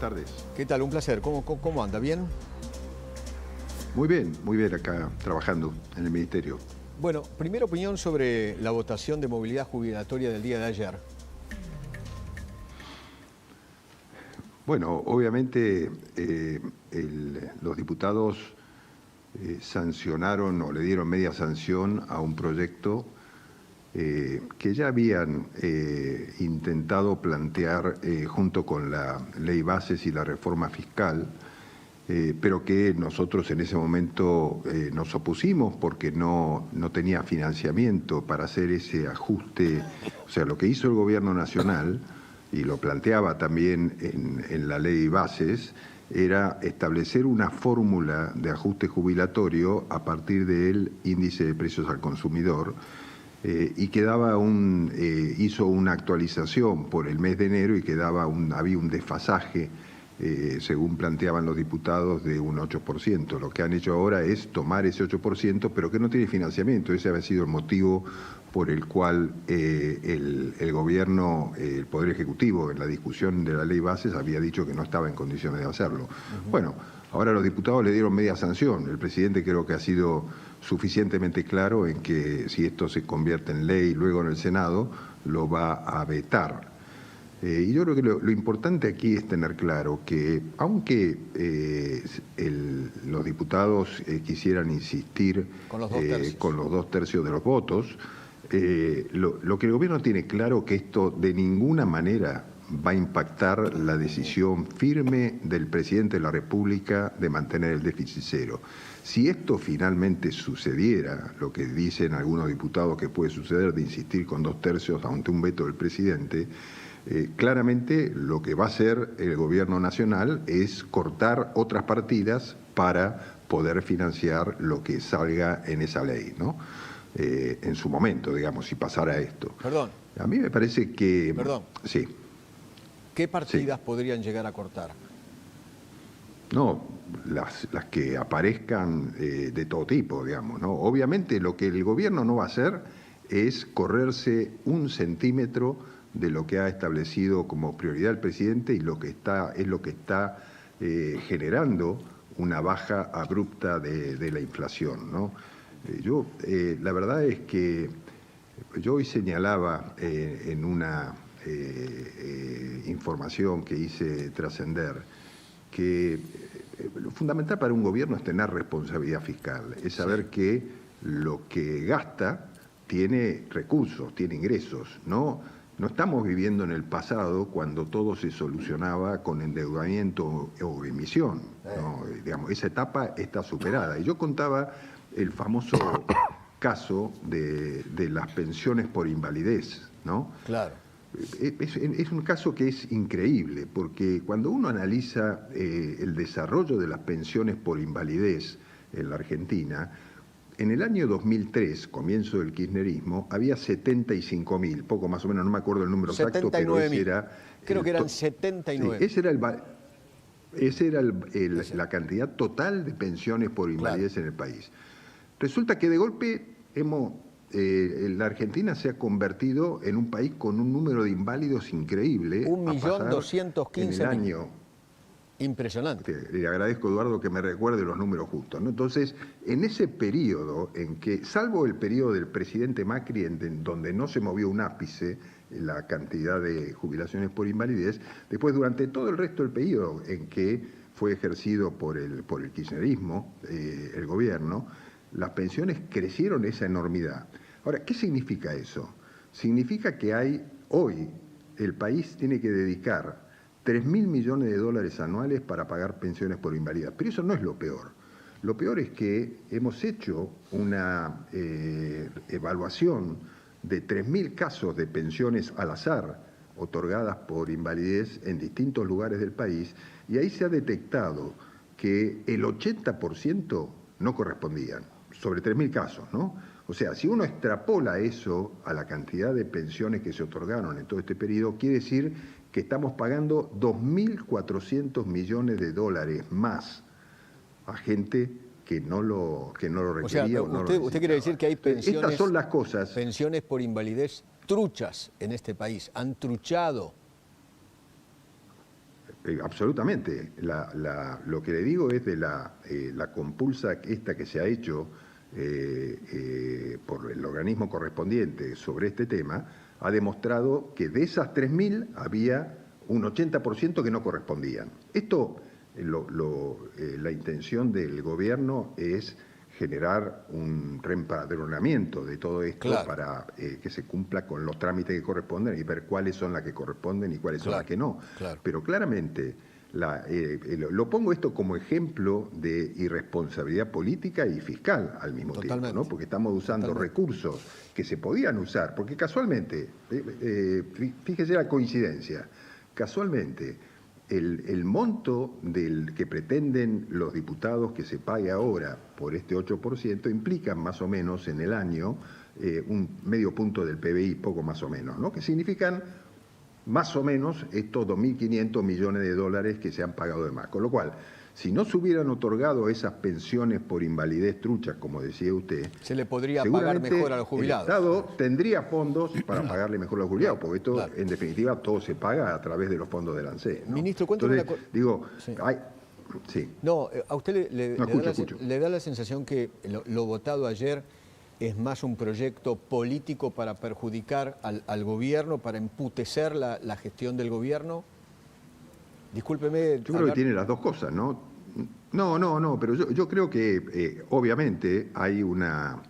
tardes. ¿Qué tal? Un placer. ¿Cómo anda? ¿Bien? Muy bien acá trabajando en el Ministerio. Bueno, primera opinión sobre la votación de movilidad jubilatoria del día de ayer. Bueno, obviamente los diputados sancionaron o le dieron media sanción a un proyecto que ya habían intentado plantear junto con la Ley Bases y la reforma fiscal, pero que nosotros en ese momento nos opusimos porque no tenía financiamiento para hacer ese ajuste. O sea, lo que hizo el Gobierno Nacional, y lo planteaba también en la Ley Bases, era establecer una fórmula de ajuste jubilatorio a partir del índice de precios al consumidor, y hizo una actualización por el mes de enero y había un desfasaje, según planteaban los diputados, de un 8%. Lo que han hecho ahora es tomar ese 8%, pero que no tiene financiamiento. Ese había sido el motivo por el cual el gobierno, el Poder Ejecutivo, en la discusión de la Ley Bases, había dicho que no estaba en condiciones de hacerlo. Bueno, ahora los diputados le dieron media sanción. El presidente creo que ha sido suficientemente claro en que si esto se convierte en ley luego en el Senado, lo va a vetar. Y yo creo que lo importante aquí es tener claro que, aunque los diputados quisieran insistir con los 2/3 de los votos, lo que el gobierno tiene claro que esto de ninguna manera va a impactar la decisión firme del presidente de la República de mantener el déficit cero. Si esto finalmente sucediera, lo que dicen algunos diputados que puede suceder, de insistir con 2/3 ante un veto del presidente, claramente lo que va a hacer el gobierno nacional es cortar otras partidas para poder financiar lo que salga en esa ley, ¿no? En su momento, digamos, si pasara esto. Perdón. A mí me parece que... Perdón. Sí. ¿Qué partidas podrían llegar a cortar? No, las que aparezcan de todo tipo, digamos, ¿no? Obviamente lo que el gobierno no va a hacer es correrse un centímetro de lo que ha establecido como prioridad el presidente, y es lo que está generando una baja abrupta de la inflación, ¿no? La verdad es que yo hoy señalaba en una información que hice trascender que lo fundamental para un gobierno es tener responsabilidad fiscal, es saber que lo que gasta tiene recursos, tiene ingresos. No estamos viviendo en el pasado cuando todo se solucionaba con endeudamiento o emisión, ¿no? Digamos, esa etapa está superada. Y yo contaba el famoso caso de las pensiones por invalidez, ¿no? Claro. Es un caso que es increíble, porque cuando uno analiza el desarrollo de las pensiones por invalidez en la Argentina, en el año 2003, comienzo del kirchnerismo, había 75.000, poco más o menos, no me acuerdo el número exacto, pero ese era... Creo que eran 79. Sí, esa era la cantidad total de pensiones por invalidez en el país. Resulta que de golpe la Argentina se ha convertido en un país con un número de inválidos increíble. 1.215.000. Impresionante. Le agradezco, Eduardo, que me recuerde los números justos, ¿no? Entonces, en ese periodo en que, salvo el periodo del presidente Macri, donde no se movió un ápice la cantidad de jubilaciones por invalidez, después durante todo el resto del periodo en que fue ejercido por el kirchnerismo, el gobierno, las pensiones crecieron esa enormidad. Ahora, ¿qué significa eso? Significa que hoy el país tiene que dedicar 3.000 millones de dólares anuales para pagar pensiones por invalidez. Pero eso no es lo peor. Lo peor es que hemos hecho una evaluación de 3.000 casos de pensiones al azar otorgadas por invalidez en distintos lugares del país, y ahí se ha detectado que el 80% no correspondían, sobre 3.000 casos, ¿no? O sea, si uno extrapola eso a la cantidad de pensiones que se otorgaron en todo este periodo, quiere decir que estamos pagando 2.400 millones de dólares más a gente que no lo requería. O sea, usted quiere decir que hay pensiones, estas son las cosas. Pensiones por invalidez truchas en este país, han truchado. absolutamente. Lo que le digo es de la compulsa esta que se ha hecho por el organismo correspondiente sobre este tema, ha demostrado que de esas 3.000 había un 80% que no correspondían. Esto, la intención del gobierno es generar un reempadronamiento de todo esto, claro, para que se cumpla con los trámites que corresponden y ver cuáles son las que corresponden y cuáles, claro, son las que no. Claro. Pero claramente, lo pongo esto como ejemplo de irresponsabilidad política y fiscal al mismo tiempo, ¿no? Porque estamos usando recursos que se podían usar, porque casualmente, fíjese la coincidencia, casualmente, el monto del que pretenden los diputados que se pague ahora por este 8% implica más o menos en el año un medio punto del PBI, poco más o menos, ¿no? Que significan más o menos estos 2.500 millones de dólares que se han pagado de más. Con lo cual, si no se hubieran otorgado esas pensiones por invalidez truchas, como decía usted, se le podría pagar mejor a los jubilados. El Estado tendría fondos para pagarle mejor a los jubilados, porque esto, claro, en definitiva, todo se paga a través de los fondos del ANSES, ¿no? Ministro, cuéntame una cosa. Digo, sí. Sí. No, a usted le da la sensación que lo votado ayer es más un proyecto político para perjudicar al gobierno, para emputecer la gestión del gobierno. Discúlpeme. Yo creo que tiene las dos cosas, ¿no? No, pero yo creo que obviamente hay una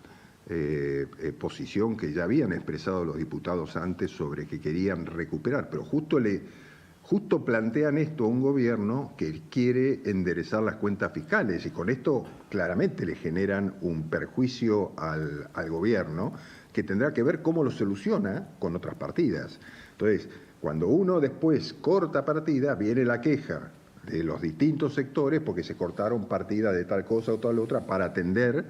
posición que ya habían expresado los diputados antes sobre que querían recuperar, pero justo plantean esto a un gobierno que quiere enderezar las cuentas fiscales y con esto claramente le generan un perjuicio al gobierno que tendrá que ver cómo lo soluciona con otras partidas. Entonces, cuando uno después corta partida, viene la queja de los distintos sectores porque se cortaron partidas de tal cosa o tal otra para atender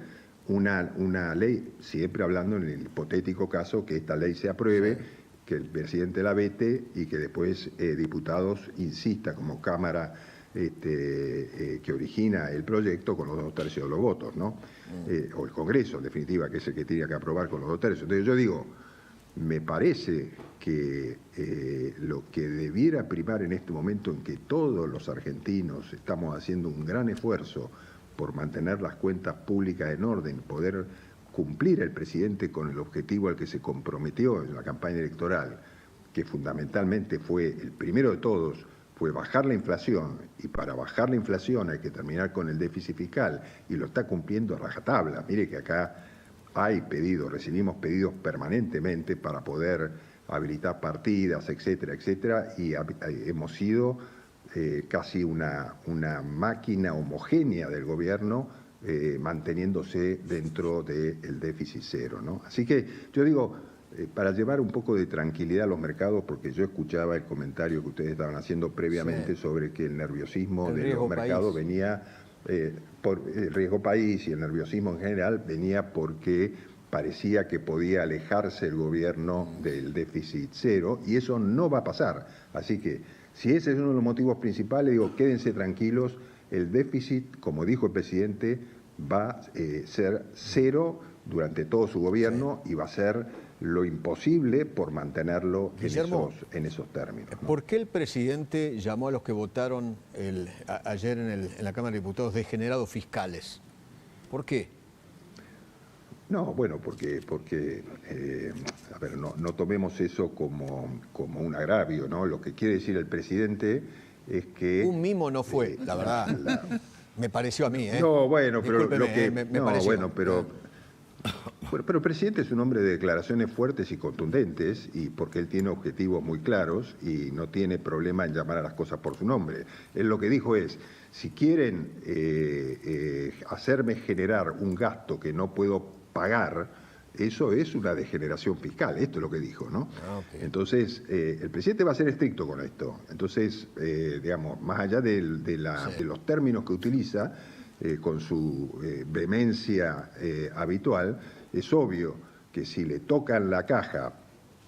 una ley, siempre hablando en el hipotético caso que esta ley se apruebe, que el presidente la vete y que después diputados insista como Cámara que origina el proyecto con los 2/3 de los votos, ¿no? O el Congreso, en definitiva, que es el que tiene que aprobar con los 2/3. Entonces yo digo, me parece que lo que debiera primar en este momento en que todos los argentinos estamos haciendo un gran esfuerzo por mantener las cuentas públicas en orden, poder cumplir el presidente con el objetivo al que se comprometió en la campaña electoral, que fundamentalmente fue el primero de todos, fue bajar la inflación, y para bajar la inflación hay que terminar con el déficit fiscal, y lo está cumpliendo a rajatabla. Mire que acá hay pedidos, recibimos pedidos permanentemente para poder habilitar partidas, etcétera, etcétera, y hemos sido casi una máquina homogénea del gobierno manteniéndose dentro del déficit cero, ¿no? Así que yo digo, para llevar un poco de tranquilidad a los mercados, porque yo escuchaba el comentario que ustedes estaban haciendo previamente sobre que el nerviosismo de los mercados venía por el riesgo país y el nerviosismo en general venía porque parecía que podía alejarse el gobierno del déficit cero y eso no va a pasar. Así que si ese es uno de los motivos principales, digo, quédense tranquilos, el déficit, como dijo el presidente, va a ser cero durante todo su gobierno y va a ser lo imposible por mantenerlo en esos términos, ¿no? ¿Por qué el presidente llamó a los que votaron ayer en la Cámara de Diputados degenerados fiscales? ¿Por qué? No, bueno, porque a ver, no tomemos eso como un agravio, ¿no? Lo que quiere decir el presidente es que... Un mimo no fue, la verdad. Me pareció a mí, ¿eh? No, bueno, pero discúlpeme, lo que... me no, pareció. Bueno, pero el presidente es un hombre de declaraciones fuertes y contundentes y porque él tiene objetivos muy claros y no tiene problema en llamar a las cosas por su nombre. Él lo que dijo es, si quieren hacerme generar un gasto que no puedo pagar, eso es una degeneración fiscal, esto es lo que dijo, ¿no? Okay. Entonces, el presidente va a ser estricto con esto. Entonces, digamos, más allá de los términos que utiliza, con su vehemencia habitual, es obvio que si le tocan la caja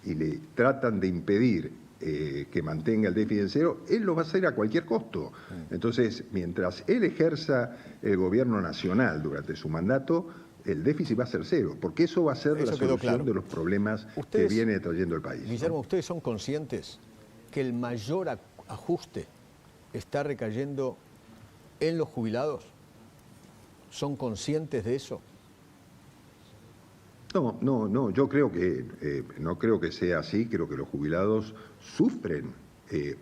y le tratan de impedir que mantenga el déficit en cero, él lo va a hacer a cualquier costo. Entonces, mientras él ejerza el gobierno nacional durante su mandato, el déficit va a ser cero, porque eso va a ser la solución de los problemas que viene trayendo el país. Guillermo, ¿ustedes son conscientes que el mayor ajuste está recayendo en los jubilados? ¿Son conscientes de eso? No, yo creo que no creo que sea así. Creo que los jubilados sufren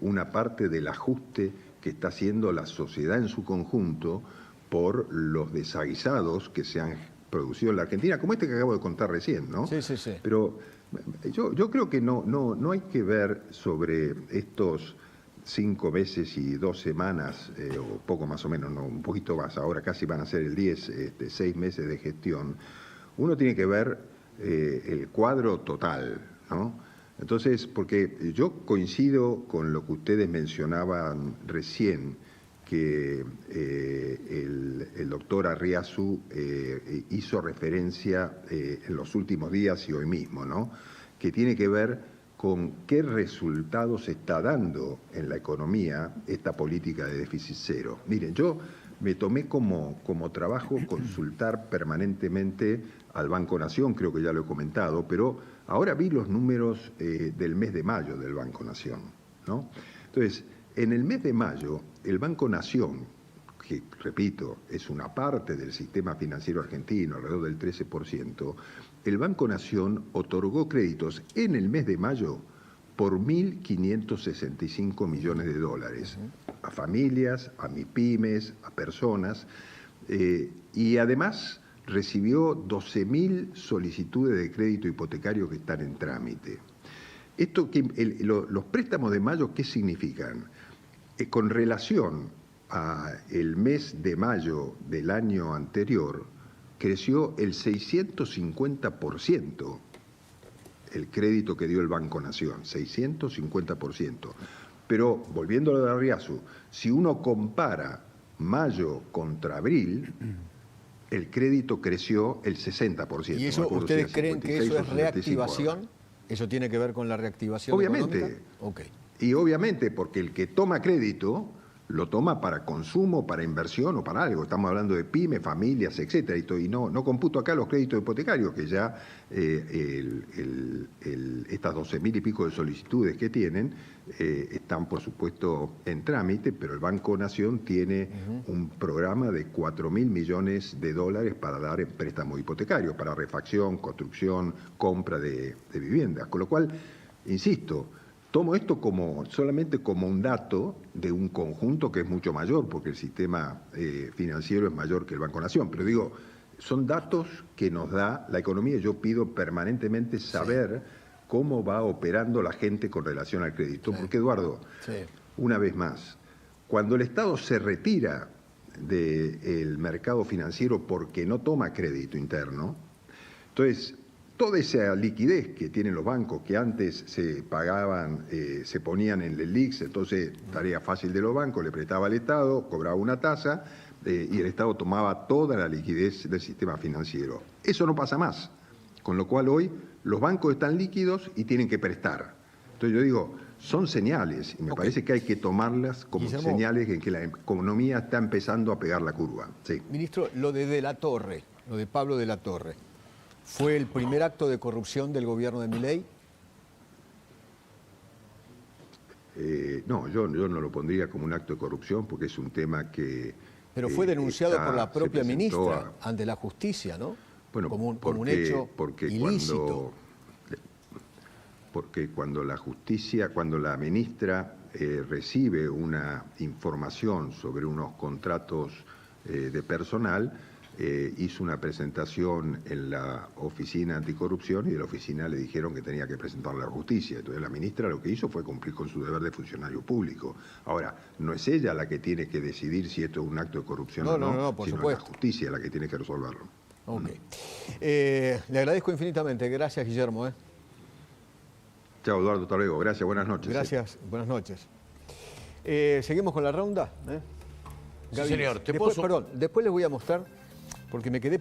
una parte del ajuste que está haciendo la sociedad en su conjunto por los desaguisados que se han producido en la Argentina, como este que acabo de contar recién, ¿no? Sí. Pero yo creo que no hay que ver sobre estos 5 meses y 2 semanas, o poco más o menos, no, un poquito más, ahora casi van a ser el 10, 6 meses de gestión. Uno tiene que ver el cuadro total, ¿no? Entonces, porque yo coincido con lo que ustedes mencionaban recién, que el doctor Arriazu hizo referencia en los últimos días y hoy mismo, ¿no? Que tiene que ver con qué resultados está dando en la economía esta política de déficit cero. Miren, yo me tomé como trabajo consultar permanentemente al Banco Nación, creo que ya lo he comentado, pero ahora vi los números del mes de mayo del Banco Nación, ¿no? Entonces, en el mes de mayo, el Banco Nación, que repito, es una parte del sistema financiero argentino, alrededor del 13%, el Banco Nación otorgó créditos en el mes de mayo por 1.565 millones de dólares a familias, a MIPYMES, a personas, y además recibió 12.000 solicitudes de crédito hipotecario que están en trámite. Los préstamos de mayo, ¿qué significan? Con relación al mes de mayo del año anterior, creció el 650% el crédito que dio el Banco Nación, 650%. Pero, volviendo a lo de Arriazu, si uno compara mayo contra abril, el crédito creció el 60%. ¿Y eso ustedes creen que eso es reactivación? ¿Eso tiene que ver con la reactivación económica? Obviamente. Okay. Y obviamente, porque el que toma crédito lo toma para consumo, para inversión o para algo. Estamos hablando de pymes, familias, etcétera. Y no computo acá los créditos hipotecarios, que ya estas 12.000 y pico de solicitudes que tienen están, por supuesto, en trámite, pero el Banco Nación tiene un programa de 4.000 millones de dólares para dar en préstamos hipotecarios, para refacción, construcción, compra de viviendas. Con lo cual, insisto, tomo esto solamente como un dato de un conjunto que es mucho mayor, porque el sistema financiero es mayor que el Banco Nación. Pero digo, son datos que nos da la economía. Yo pido permanentemente saber cómo va operando la gente con relación al crédito. Porque, Eduardo, una vez más, cuando el Estado se retira del mercado financiero porque no toma crédito interno, entonces toda esa liquidez que tienen los bancos, que antes se pagaban, se ponían en el LELIQs, entonces tarea fácil de los bancos, le prestaba al Estado, cobraba una tasa y el Estado tomaba toda la liquidez del sistema financiero. Eso no pasa más, con lo cual hoy los bancos están líquidos y tienen que prestar. Entonces yo digo, son señales y me parece que hay que tomarlas como señales en que la economía está empezando a pegar la curva. Sí. Ministro, lo de la Torre, lo de Pablo de la Torre, ¿fue el primer acto de corrupción del gobierno de Milei? No, yo no lo pondría como un acto de corrupción porque es un tema que... Pero fue denunciado por la propia ministra ante la justicia, ¿no? Bueno, como un hecho ilícito. Porque cuando la justicia, cuando la ministra recibe una información sobre unos contratos de personal, hizo una presentación en la oficina anticorrupción y de la oficina le dijeron que tenía que presentarla a la justicia. Entonces la ministra lo que hizo fue cumplir con su deber de funcionario público. Ahora, no es ella la que tiene que decidir si esto es un acto de corrupción o no, por sino supuesto. la justicia la que tiene que resolverlo. Okay. Le agradezco infinitamente. Gracias, Guillermo. Chao, Eduardo, hasta luego. Gracias, buenas noches. Gracias, buenas noches. ¿Seguimos con la ronda? Sí, señor. Después les voy a mostrar, porque me quedé